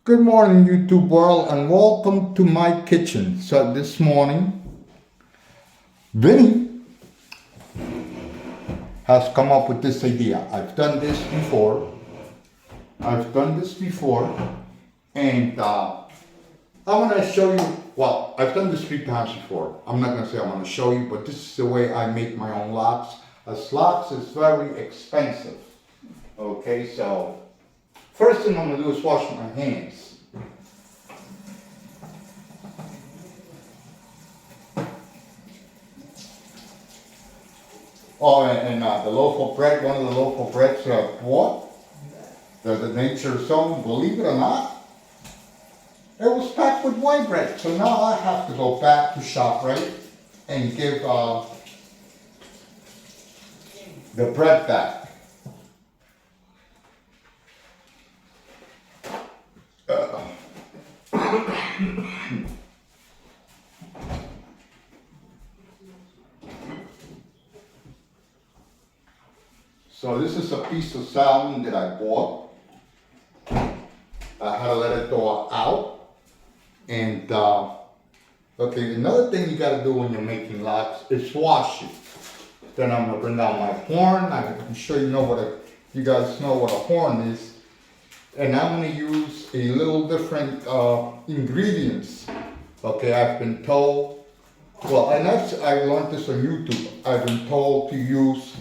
Good morning, YouTube world, and welcome to my kitchen. So this morning, Vinny has come up with this idea. I've done this before, and I want to show you. Well, I've done this 3 times before. I'm not going to say I'm going to show you, but this is the way I make my own lox. As lox is very expensive. Okay, so first thing I'm going to do is wash my hands. Oh, and the loaf of bread, one of the loaf of breads that I bought, the Nature Zone, believe it or not, it was packed with white bread. So now I have to go back to ShopRite and give the bread back. So this is a piece of salmon that I bought. I had to let it thaw out. And okay, another thing you gotta do when you're making lox is wash it. Then I'm gonna bring out my horn. I'm sure you guys know what a horn is. And I'm gonna use a little different ingredients. Okay, I've been told, well, and I learned this on YouTube. I've been told to use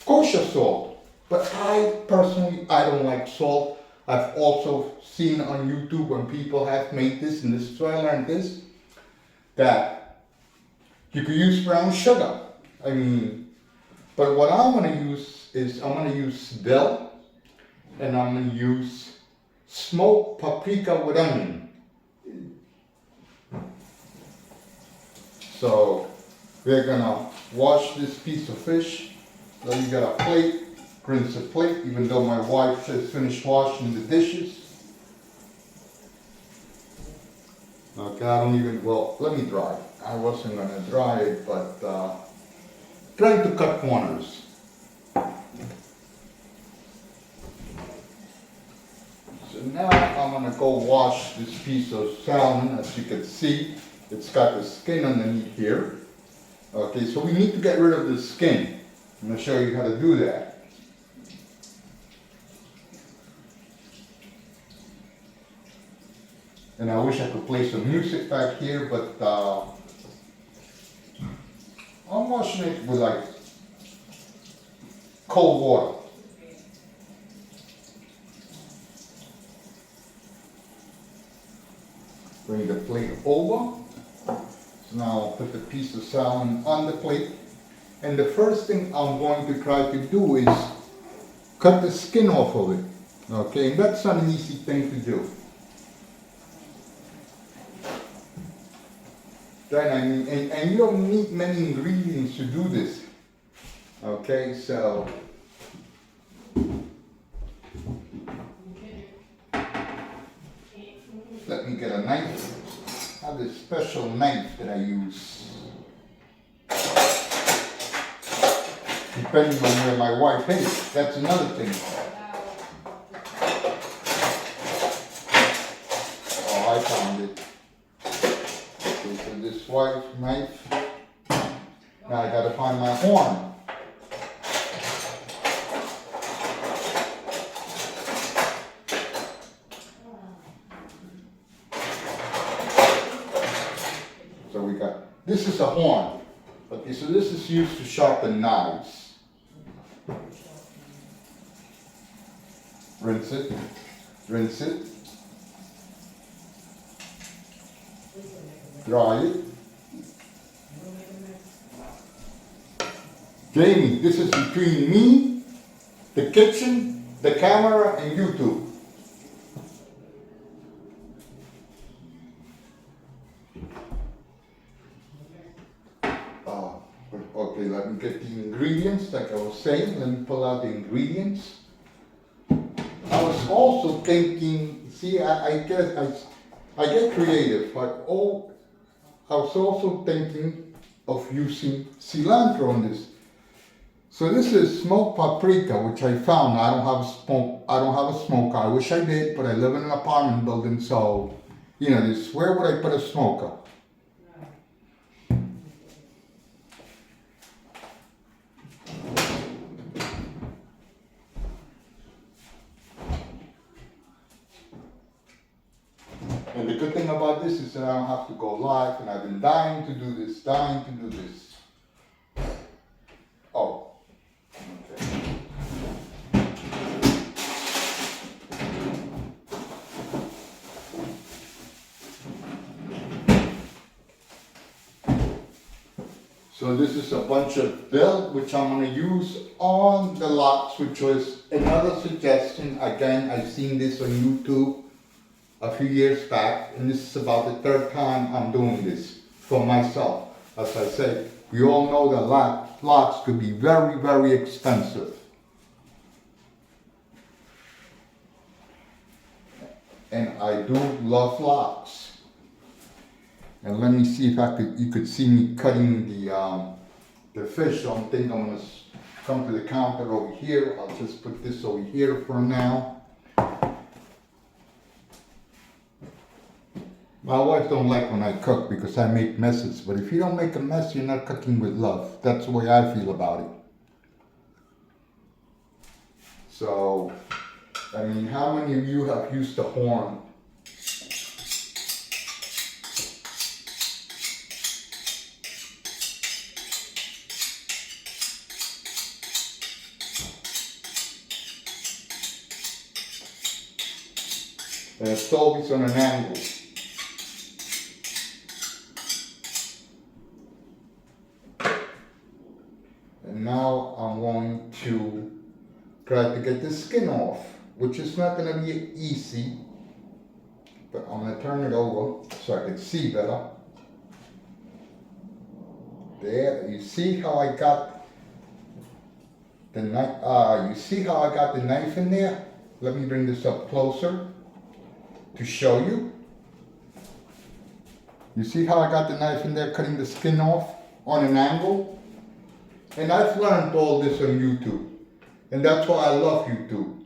kosher salt, but I personally don't like salt. I've also seen on YouTube when people have made this, and this is where I learned this, that you could use brown sugar. But what I'm gonna use is I'm gonna use dill, and I'm gonna use smoked paprika with onion. So we're gonna wash this piece of fish. So you got a plate, rinse the plate, even though my wife just finished washing the dishes. Okay, let me dry it. I wasn't gonna dry it, but trying to cut corners. So now I'm gonna go wash this piece of salmon. As you can see, it's got the skin underneath here. Okay, so we need to get rid of the skin. I'm going to show you how to do that. And I wish I could play some music back here, but I'm washing it with like cold water. Bring the plate over. So now I'll put the piece of salmon on the plate. And the first thing I'm going to try to do is cut the skin off of it. Okay, and that's not an easy thing to do. Then and you don't need many ingredients to do this. Okay, so let me get a knife. I have this special knife that I use. Depending on where my wife is, that's another thing. Oh, I found it. Okay, so this white knife. Now I gotta find my horn. So we got, this is a horn. Okay, so this is used to sharpen knives. Rinse it, rinse it, dry it. Jamie, this is between me, the kitchen, the camera, and YouTube. Okay, let me get the ingredients, like I was saying. Let me pull out the ingredients. I was also thinking, see, I get creative, but I was also thinking of using cilantro on this. So this is smoked paprika, which I found. I don't have a smoker. I wish I did, but I live in an apartment building, so this where would I put a smoker? And the good thing about this is that I don't have to go live, and I've been dying to do this. Oh, okay. So this is a bunch of bill which I'm going to use on the Lox, which was another suggestion. Again, I've seen this on YouTube a few years back, and this is about the third time I'm doing this for myself. As I say, we all know that Lox could be very, very expensive. And I do love Lox. And let me see if you could see me cutting the fish. I don't think I'm gonna come to the counter over here. I'll just put this over here for now. My wife don't like when I cook because I make messes, but if you don't make a mess, you're not cooking with love. That's the way I feel about it. So, I mean, how many of you have used the horn? And it's always on an angle. And now I'm going to try to get the skin off, which is not going to be easy. But I'm going to turn it over so I can see better. There, you see how I got the knife? You see how I got the knife in there? Let me bring this up closer to show you. You see how I got the knife in there cutting the skin off on an angle? And I've learned all this on YouTube. And that's why I love YouTube.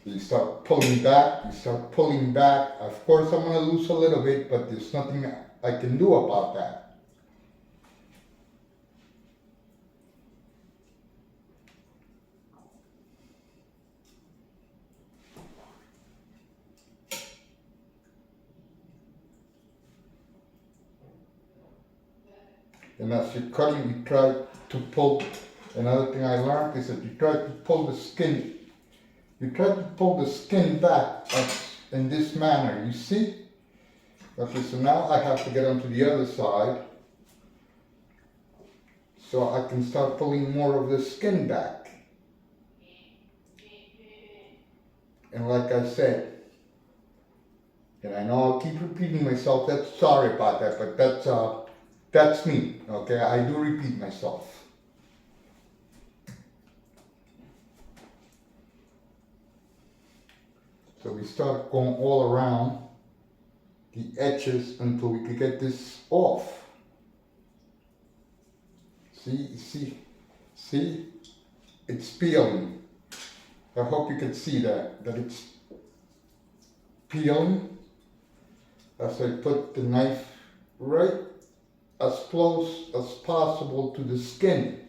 You start pulling back, Of course I'm going to lose a little bit, but there's nothing I can do about that. And as you're cutting, you try to pull. Another thing I learned is that you try to pull the skin. You try to pull the skin back in this manner. You see? Okay, so now I have to get onto the other side, so I can start pulling more of the skin back. And like I said, and I know I'll keep repeating myself. Sorry about that, but that's me, okay? I do repeat myself. So we start going all around the edges until we can get this off. See, it's peeling. I hope you can see that it's peeling as I put the knife right as close as possible to the skin.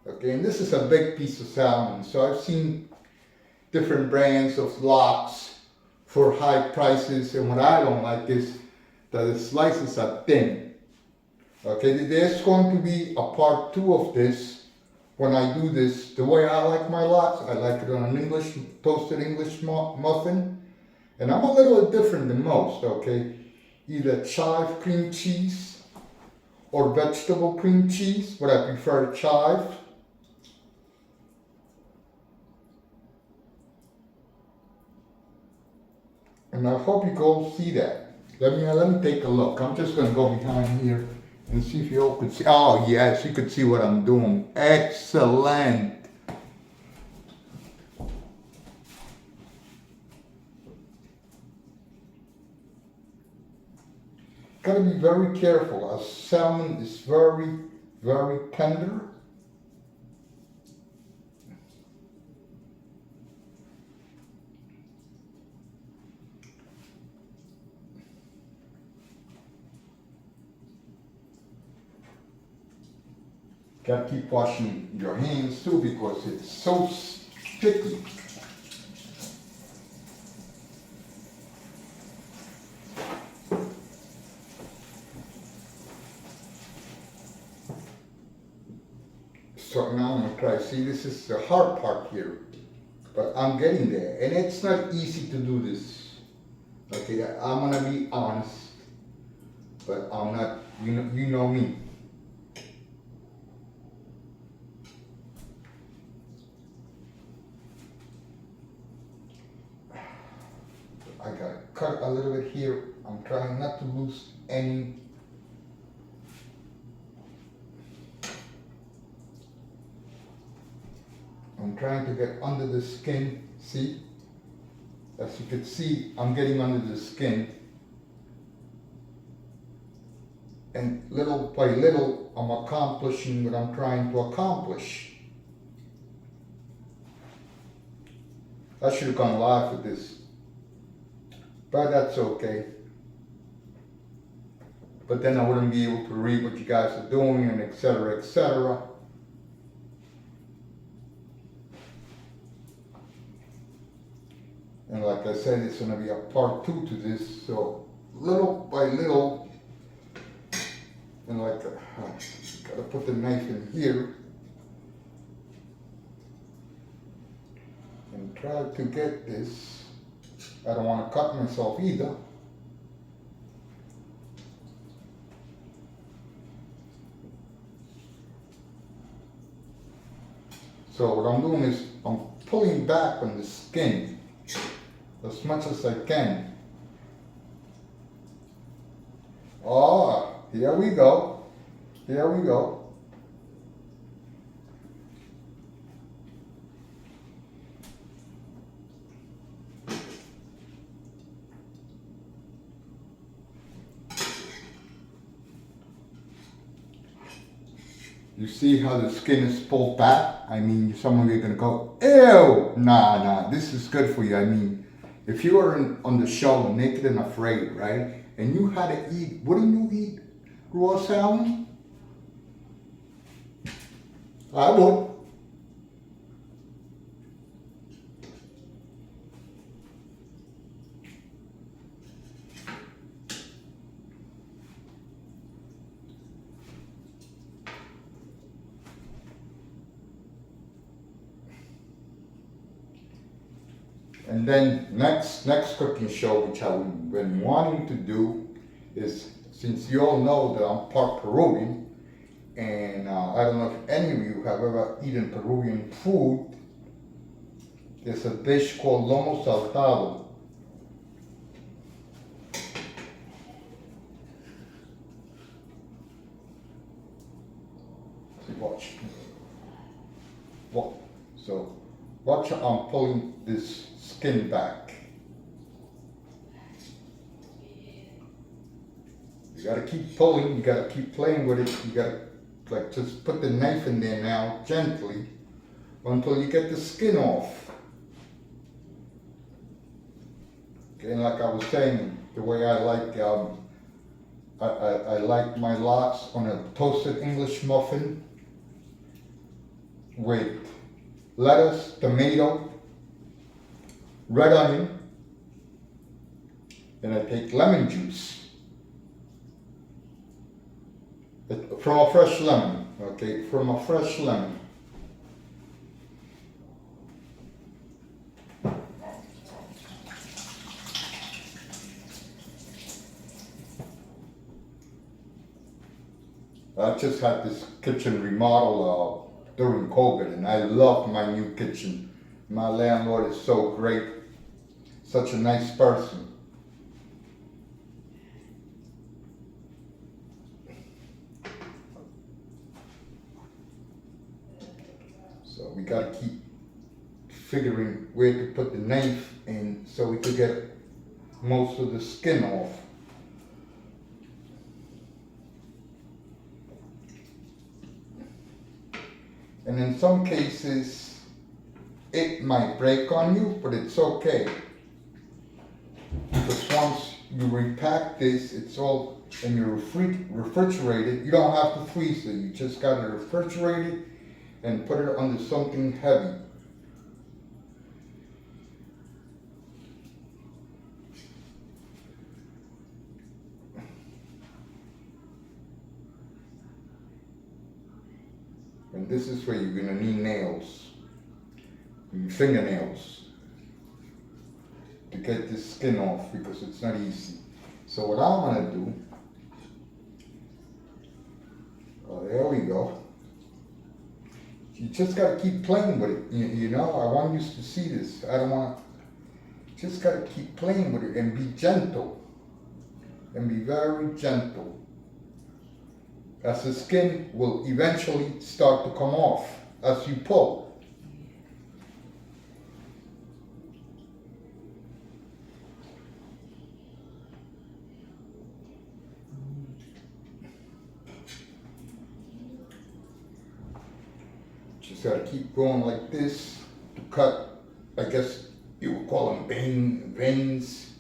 Okay, and this is a big piece of salmon, so I've seen different brands of Lox for high prices, and what I don't like is that the slices are thin. Okay, there's going to be a part 2 of this when I do this. The way I like my Lox, I like it on an toasted English muffin, and I'm a little different than most, okay? Either chive cream cheese or vegetable cream cheese, but I prefer chive. And I hope you can all see that. Let me take a look. I'm just going to go behind here and see if you all could see. Oh yes, you could see what I'm doing. Excellent. gotta be very careful. A salmon is very, very tender. Gotta keep washing your hands too because it's so sticky. So now I'm gonna try. See, this is the hard part here, but I'm getting there, and it's not easy to do this. Okay, I'm gonna be honest, but I'm not. You know me. I gotta cut a little bit here. I'm trying not to lose any. I'm trying to get under the skin, see? As you can see, I'm getting under the skin. And little by little, I'm accomplishing what I'm trying to accomplish. I should have gone live with this, but that's okay. But then I wouldn't be able to read what you guys are doing and etc., etc. And like I said, it's gonna be a part 2 to this, so little by little, and like, gotta put the knife in here, and try to get this. I don't wanna cut myself either. So what I'm doing is, I'm pulling back on the skin as much as I can. Oh, here we go. Here we go. You see how the skin is pulled back? I mean, some of you are gonna go, ew! Nah, this is good for you. I mean, if you were on the show, Naked and Afraid, right? And you had to eat, wouldn't you eat raw salmon? I would. And then next cooking show, which I've been wanting to do, is, since you all know that I'm part Peruvian, and I don't know if any of you have ever eaten Peruvian food. There's a dish called lomo saltado. See, watch. What? So, watch, I'm pulling this skin back. You gotta keep pulling, you gotta keep playing with it, you gotta like just put the knife in there now, gently, until you get the skin off. Okay, and like I was saying, the way I like, I like my lox on a toasted English muffin with lettuce, tomato, red onion, and I take lemon juice. From a fresh lemon, okay, from a fresh lemon. I just had this kitchen remodel during COVID, and I love my new kitchen. My landlord is so great, such a nice person. So we gotta keep figuring where to put the knife in so we could get most of the skin off. And in some cases, it might break on you, but it's okay. Because once you repack this, it's all, and you refrigerate it, you don't have to freeze it. You just gotta refrigerate it and put it under something heavy. And this is where you're gonna need nails, fingernails, to get this skin off, because it's not easy. So what I'm gonna do, there we go. You just gotta keep playing with it. You know, I want you to see this. I don't want, just gotta keep playing with it and be gentle. And be very gentle. As the skin will eventually start to come off as you pull. Just gotta keep going like this to cut, I guess you would call them veins.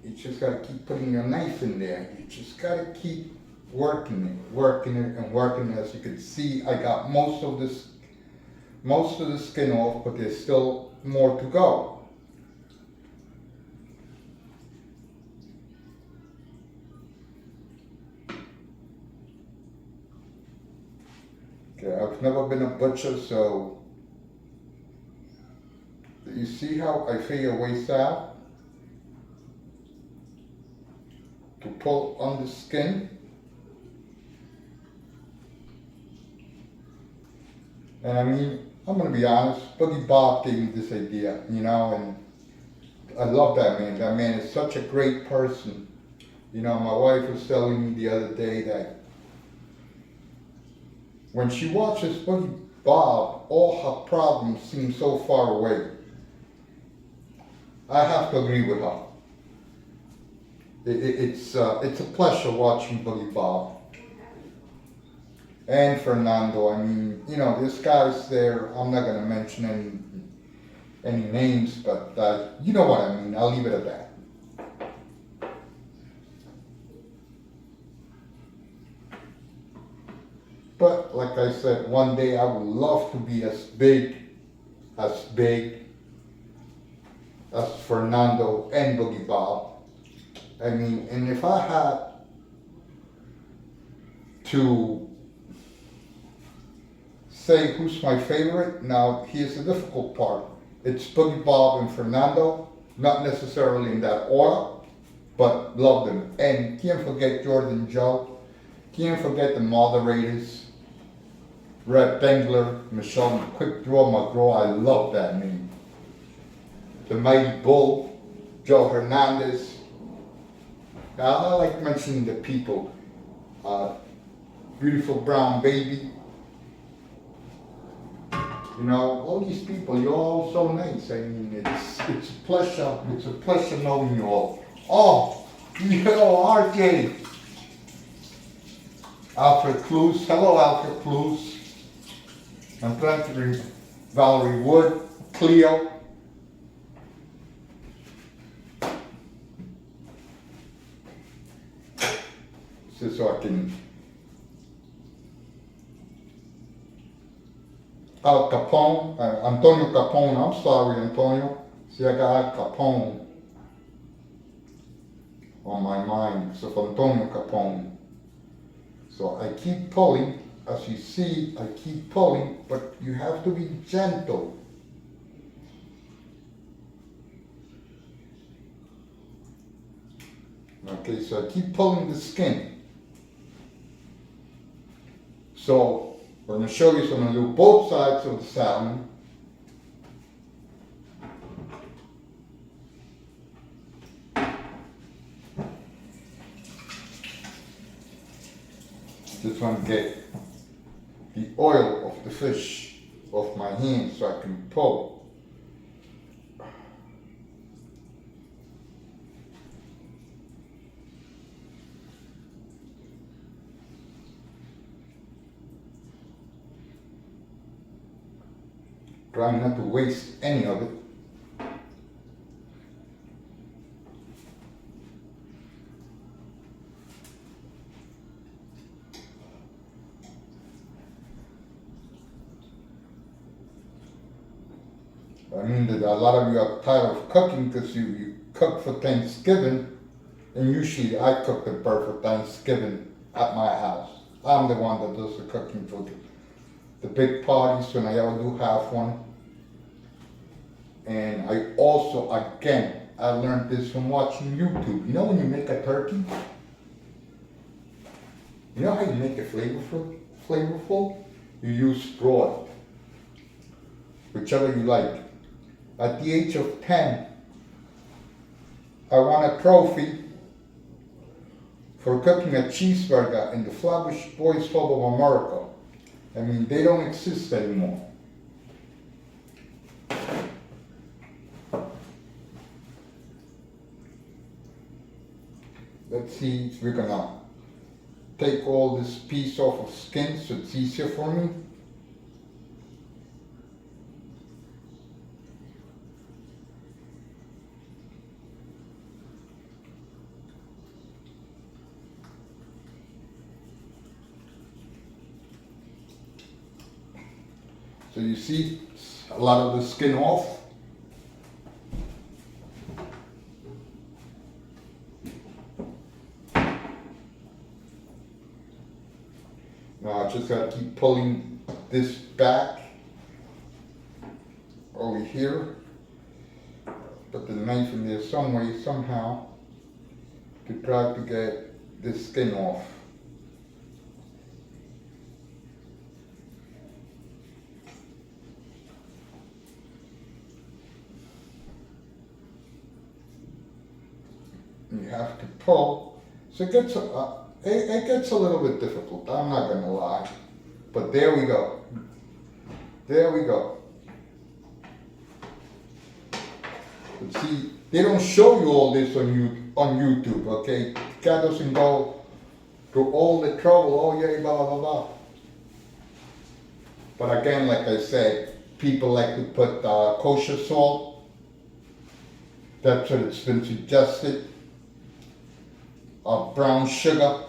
You just gotta keep putting your knife in there. You just gotta keep working it. As you can see, I got most of the skin off, but there's still more to go. Okay, I've never been a butcher, so you see how I figure ways out to pull on the skin. And I mean, I'm gonna be honest, Boogie Bob gave me this idea, you know, and I love that man. That man is such a great person. You know, my wife was telling me the other day that when she watches Boogie Bob, all her problems seem so far away. I have to agree with her. It's a pleasure watching Boogie Bob. And Fernando, I mean, you know, this guy's there. I'm not gonna mention any names, but you know what I mean. I'll leave it at that. But like I said, one day I would love to be as big as Fernando and Boogie Bob. I mean, and if I had to say who's my favorite, now here's the difficult part. It's Boogie Bob and Fernando, not necessarily in that order, but love them. And can't forget Jordan Joe, can't forget the moderators, Red Bengler, Michelle Quick Draw McGraw, I love that name. The Mighty Bull, Joe Hernandez. I like mentioning the people. Beautiful Brown Baby. You know, all these people, you're all so nice. I mean, it's a pleasure knowing you all. Oh, you know, RJ. Alfred Cruz, hello Alfred Cruz. I'm trying to read Valerie Wood, Cleo. So I can, Al Capone, Antonio Capone, I'm sorry Antonio, see I got Capone on my mind, so Antonio Capone. So I keep pulling, as you see, I keep pulling, but you have to be gentle. Okay, so I keep pulling the skin. So we're going to show you, so I'm going to do both sides of the salmon. Just want to get the oil of the fish off my hand so I can pull. trying not to waste any of it. I mean that a lot of you are tired of cooking because you cook for Thanksgiving, and usually I cook the bird for Thanksgiving at my house. I'm the one that does the cooking for the big parties when I ever do have one. And I also, again, I learned this from watching YouTube. You know when you make a turkey? You know how you make it flavorful? You use broth, whichever you like. At the age of 10, I won a trophy for cooking a cheeseburger in the Flatbush Boys Club of America. I mean, they don't exist anymore. Let's see if we're gonna take all this piece off of skin so it's easier for me. So you see a lot of the skin off. Now I just gotta keep pulling this back over here. Put the knife in there some way, somehow, to try to get this skin off. You have to pull, so it gets a little bit difficult, I'm not gonna lie, but there we go. There we go. But see, they don't show you all this on YouTube, okay? God doesn't go through all the trouble, oh yeah, blah, blah, blah. But again, like I said, people like to put kosher salt. That's what it's been suggested. Brown sugar.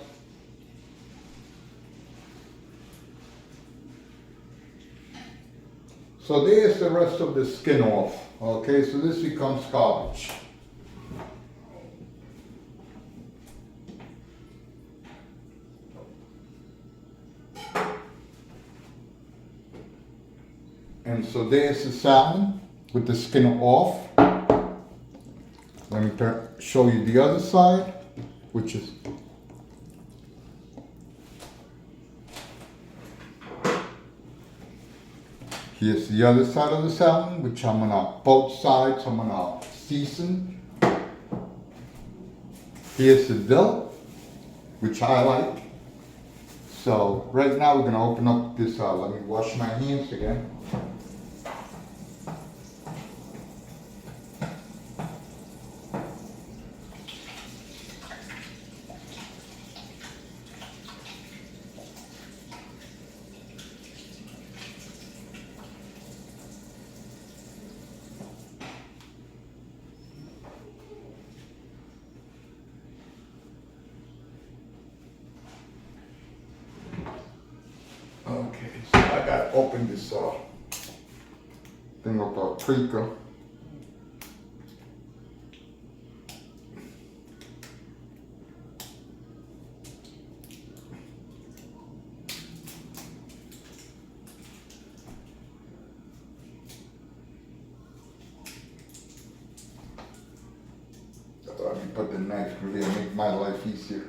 So there's the rest of the skin off. Okay, so this becomes garbage. And so there's the salmon with the skin off. Let me show you the other side, which is here's the other side of the salmon, which I'm gonna, both sides, I'm gonna season. Here's the dill, which I like. So right now we're gonna open up this, let me wash my hands again. Okay, so I gotta open this thing with a tweaker. Let me put the knife through here, make my life easier.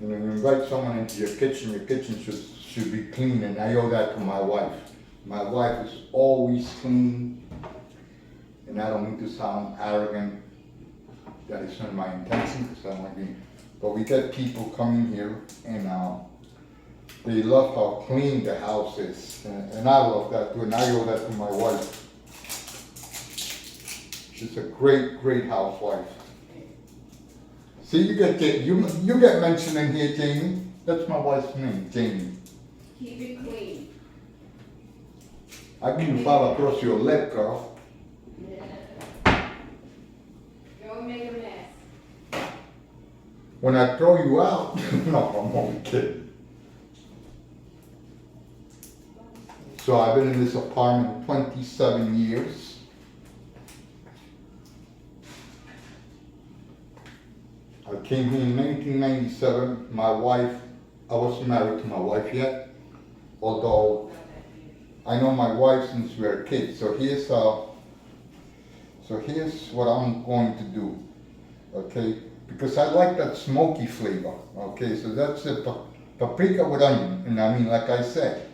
When you invite someone into your kitchen should be clean, and I owe that to my wife. My wife is always clean, and I don't mean to sound arrogant. That is not my intention, because I want to be. But we get people coming here, and They love how clean the house is, and I love that too, and I owe that to my wife. She's a great, great housewife. See, you get mentioned in here, Jamie. That's my wife's name, Jamie. Keep it clean. I can fall across your leg, girl. Don't make a mess. When I throw you out, no, I'm only kidding. So I've been in this apartment 27 years. I came here in 1997. My wife, I wasn't married to my wife yet, although I know my wife since we were kids. So here's what I'm going to do, okay? Because I like that smoky flavor, okay? So that's the paprika with onion, and I mean, like I said.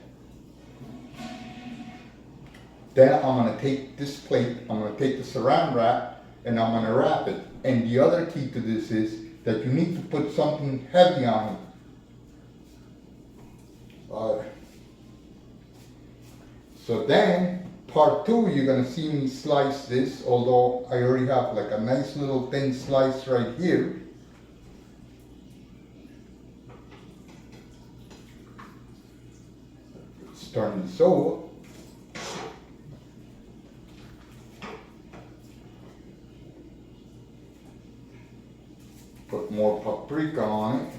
Then I'm gonna take this plate, I'm gonna take the saran wrap, and I'm gonna wrap it. And the other key to this is that you need to put something heavy on it. So then, part two, you're gonna see me slice this, although I already have like a nice little thin slice right here. Let's turn this over. Put more paprika on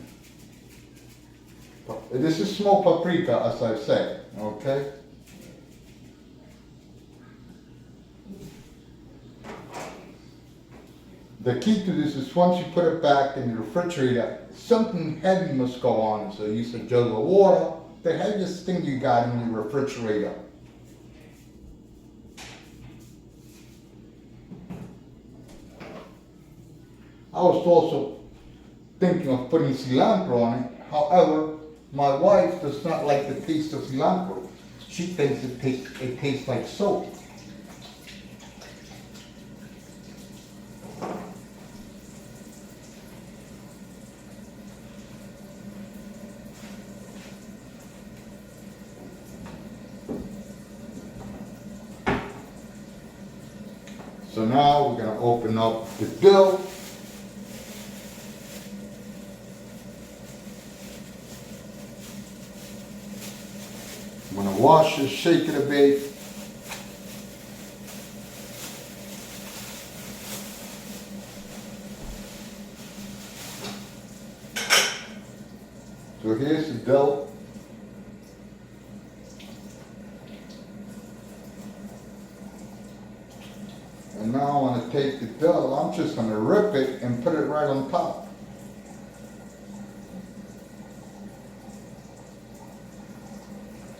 it. This is smoked paprika, as I said, okay? The key to this is once you put it back in the refrigerator, something heavy must go on. So use a jug of water, the heaviest thing you got in your refrigerator. I was also thinking of putting cilantro on it. However, my wife does not like the taste of cilantro. She thinks it tastes like soap. So now we're going to open up the dill. I'm going to wash it, shake it a bit. So here's the dill. And now I want to take the dill, I'm just going to rip it and put it right on top.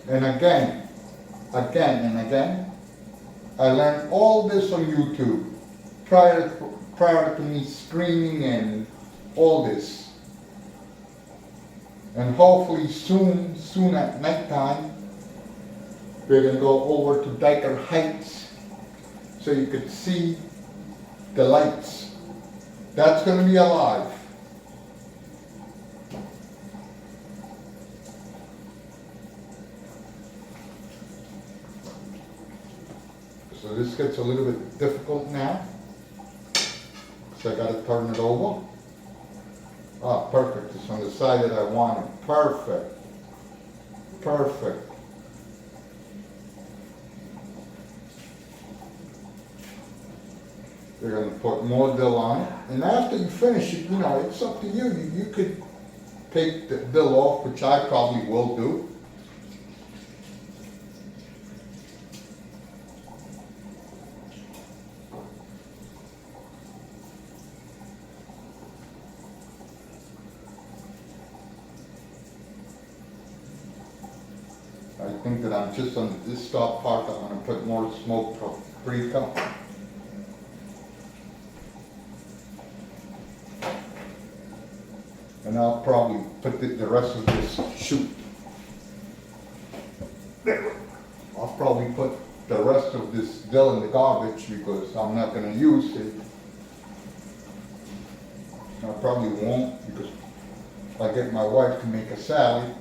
And again, and again, I learned all this on YouTube prior to me screaming and all this. And hopefully soon at nighttime, we're going to go over to Dyker Heights so you could see the lights. That's going to be alive. So this gets a little bit difficult now. So I got to turn it over. Ah, perfect. It's on the side that I want it. Perfect. Perfect. You're going to put more dill on it. And after you finish it, you know, it's up to you. You could take the dill off, which I probably will do. I think that I'm just on this top part, I'm going to put more smoked paprika. And I'll probably put the rest of this shoot. I'll probably put the rest of this dill in the garbage because I'm not going to use it. I probably won't because if I get my wife to make a salad,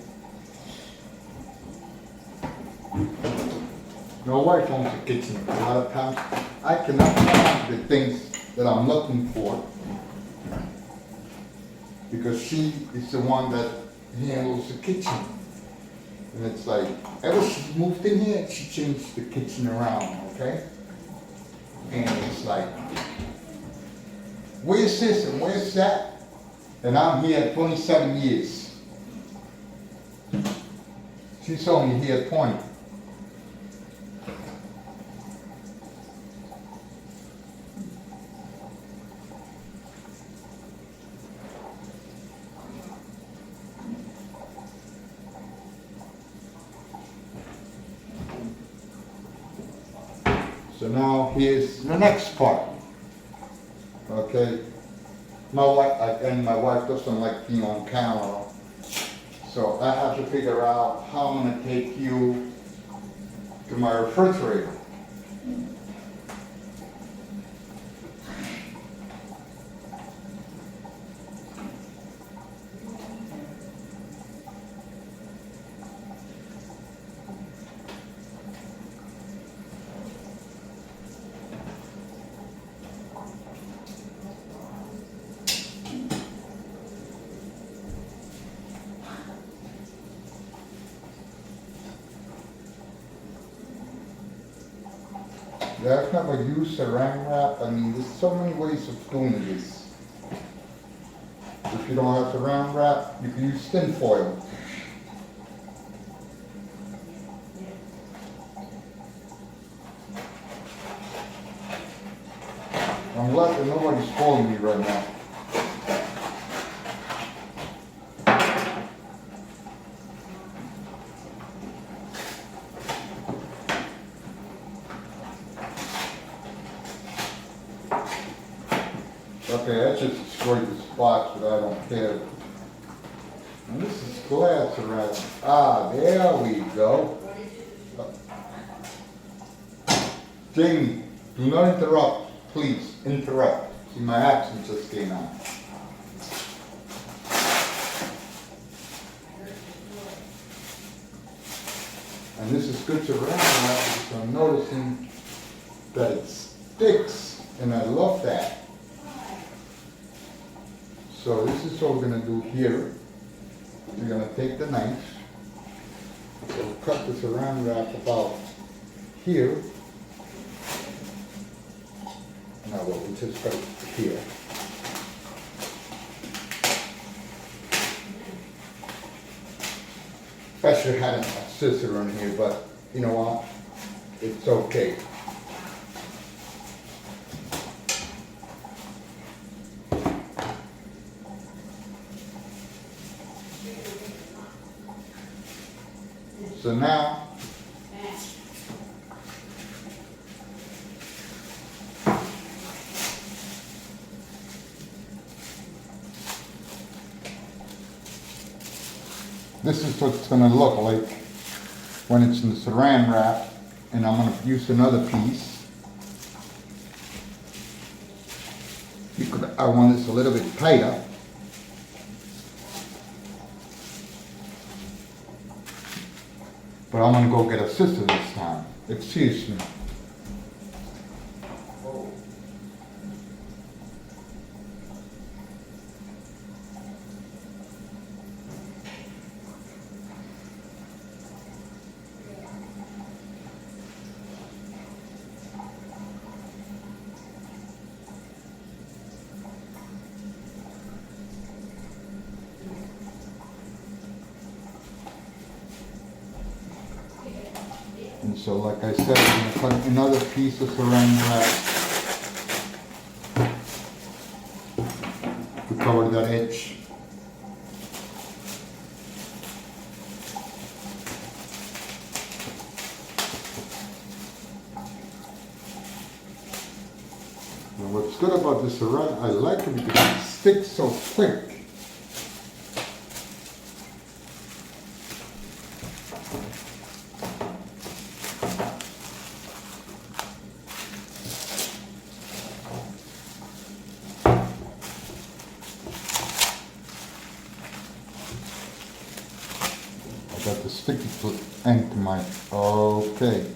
My wife owns the kitchen. A lot of times I cannot find the things that I'm looking for because she is the one that handles the kitchen. And it's like, ever since she moved in here, she changed the kitchen around, okay? And it's like, where's this and where's that? And I'm here 27 years. She's only here 20. So now here's the next part. Okay, my wife doesn't like being on camera, so I have to figure out how I'm gonna take you to my refrigerator. Yeah, I've never used saran wrap. I mean, there's so many ways of doing this. If you don't have saran wrap, you can use tin foil. I'm glad that nobody's calling me right now. Okay, I just destroyed the spots, but I don't care. And this is glass around. Ah, there we go. Jamie, do not interrupt. Please, interrupt. See, my accent just came out. And this is good to wrap because I'm noticing that it sticks, and I love that. So this is what we're gonna do here. We're gonna take the knife, we'll cut this around wrap about here. Now what, we just cut it here. I should have had a scissor in here, but you know what? It's okay. So now, this is what it's going to look like when it's in the saran wrap, and I'm going to use another piece. Because I want this a little bit tighter. But I'm gonna go get a scissor this time. Excuse me. And so, like I said, I'm going to cut another piece of saran wrap to cover that edge. And what's good about this saran, I like it because it sticks so quick. Got the sticky end to my, okay.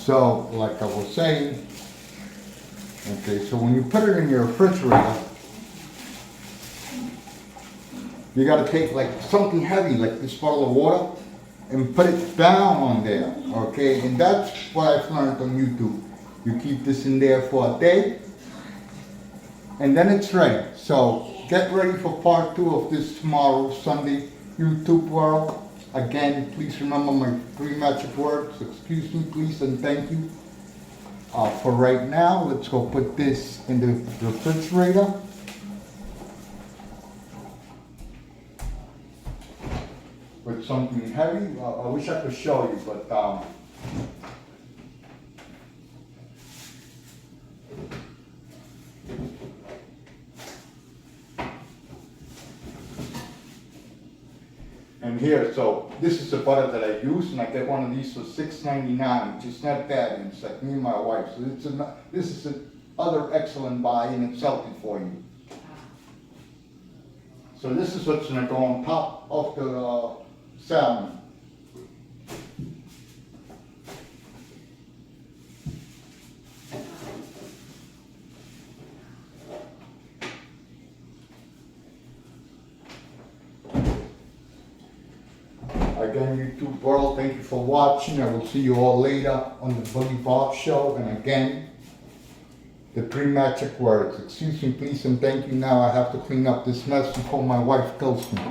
So, like I was saying, okay, so when you put it in your refrigerator, you gotta take like something heavy, like this bottle of water, and put it down on there, okay? And that's what I've learned on YouTube. You keep this in there for a day, and then it's ready. So get ready for part 2 of this tomorrow, Sunday, YouTube world. Again, please remember my 3 magic words. Excuse me, please, and thank you. For right now, let's go put this in the refrigerator. With something heavy. I wish I could show you, but and here, so this is the butter that I use, and I get one of these for $6.99, which is not bad. And it's like me and my wife. So this is another excellent buy, and it's healthy for you. So this is what's going to go on top of the salmon. Again, YouTube world, thank you for watching. I will see you all later on the Bully Bob Show. And again, the 3 magic words. Excuse me, please, and thank you. Now I have to clean up this mess before my wife kills me.